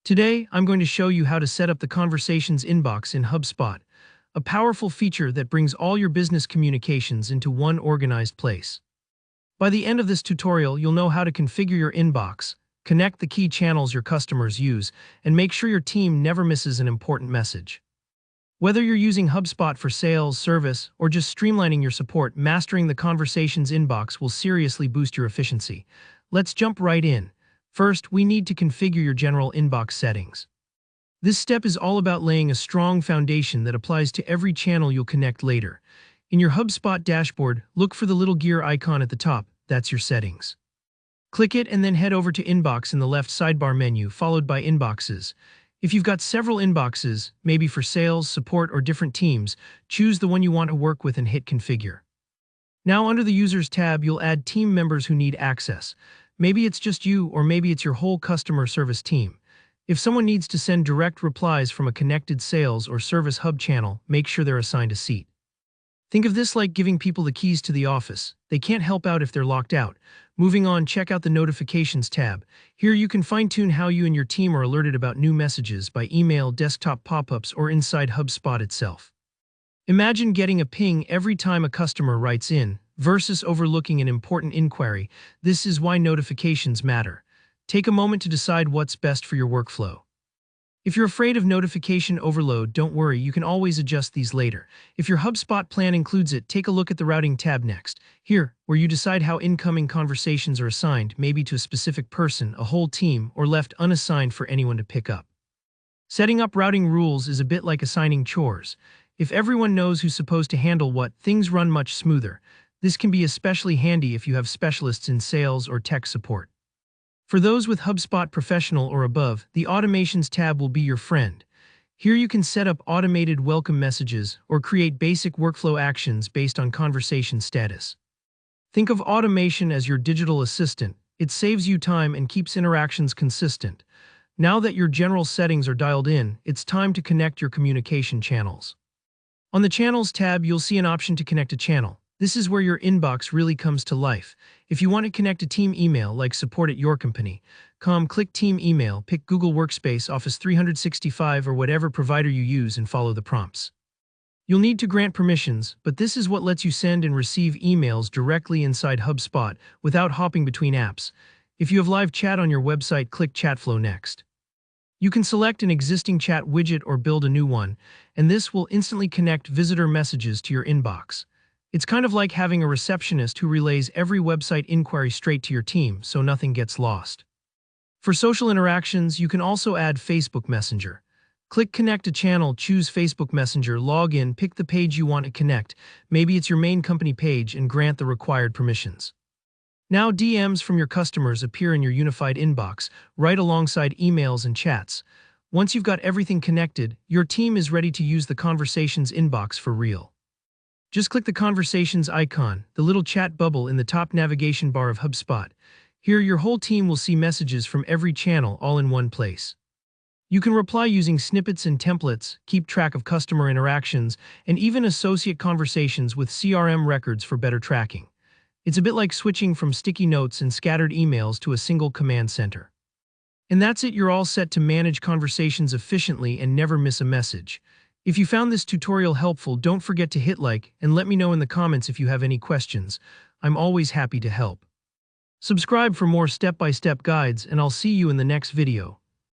Today, I'm going to show you how to set up the Conversations inbox in HubSpot, a powerful feature that brings all your business communications into one organized place. By the end of this tutorial, you'll know how to configure your inbox, connect the key channels your customers use, and make sure your team never misses an important message. Whether you're using HubSpot for sales, service, or just streamlining your support, mastering the Conversations inbox will seriously boost your efficiency. Let's jump right in. First, we need to configure your general inbox settings. This step is all about laying a strong foundation that applies to every channel you'll connect later. In your HubSpot dashboard, look for the little gear icon at the top. That's your settings. Click it and then head over to Inbox in the left sidebar menu, followed by Inboxes. If you've got several inboxes, maybe for sales, support, or different teams, choose the one you want to work with and hit Configure. Now, under the Users tab, you'll add team members who need access. Maybe it's just you, or maybe it's your whole customer service team. If someone needs to send direct replies from a connected sales or service hub channel, make sure they're assigned a seat. Think of this like giving people the keys to the office. They can't help out if they're locked out. Moving on, check out the Notifications tab. Here you can fine-tune how you and your team are alerted about new messages by email, desktop pop-ups, or inside HubSpot itself. Imagine getting a ping every time a customer writes in, versus overlooking an important inquiry. This is why notifications matter. Take a moment to decide what's best for your workflow. If you're afraid of notification overload, don't worry, you can always adjust these later. If your HubSpot plan includes it, take a look at the Routing tab next. Here, where you decide how incoming conversations are assigned, maybe to a specific person, a whole team, or left unassigned for anyone to pick up. Setting up routing rules is a bit like assigning chores. If everyone knows who's supposed to handle what, things run much smoother. This can be especially handy if you have specialists in sales or tech support. For those with HubSpot Professional or above, the Automations tab will be your friend. Here you can set up automated welcome messages or create basic workflow actions based on conversation status. Think of automation as your digital assistant. It saves you time and keeps interactions consistent. Now that your general settings are dialed in, it's time to connect your communication channels. On the Channels tab, you'll see an option to connect a channel. This is where your inbox really comes to life. If you want to connect a team email like support at your company, click Team Email, pick Google Workspace, Office 365, or whatever provider you use and follow the prompts. You'll need to grant permissions, but this is what lets you send and receive emails directly inside HubSpot without hopping between apps. If you have live chat on your website, click Chat Flow next. You can select an existing chat widget or build a new one, and this will instantly connect visitor messages to your inbox. It's kind of like having a receptionist who relays every website inquiry straight to your team, so nothing gets lost. For social interactions, you can also add Facebook Messenger. Click Connect a Channel, choose Facebook Messenger, log in, pick the page you want to connect. Maybe it's your main company page, and grant the required permissions. Now DMs from your customers appear in your unified inbox, right alongside emails and chats. Once you've got everything connected, your team is ready to use the Conversations inbox for real. Just click the Conversations icon, the little chat bubble in the top navigation bar of HubSpot. Here, your whole team will see messages from every channel all in one place. You can reply using snippets and templates, keep track of customer interactions, and even associate conversations with CRM records for better tracking. It's a bit like switching from sticky notes and scattered emails to a single command center. And that's it, you're all set to manage conversations efficiently and never miss a message. If you found this tutorial helpful, don't forget to hit like and let me know in the comments if you have any questions. I'm always happy to help. Subscribe for more step-by-step guides, and I'll see you in the next video.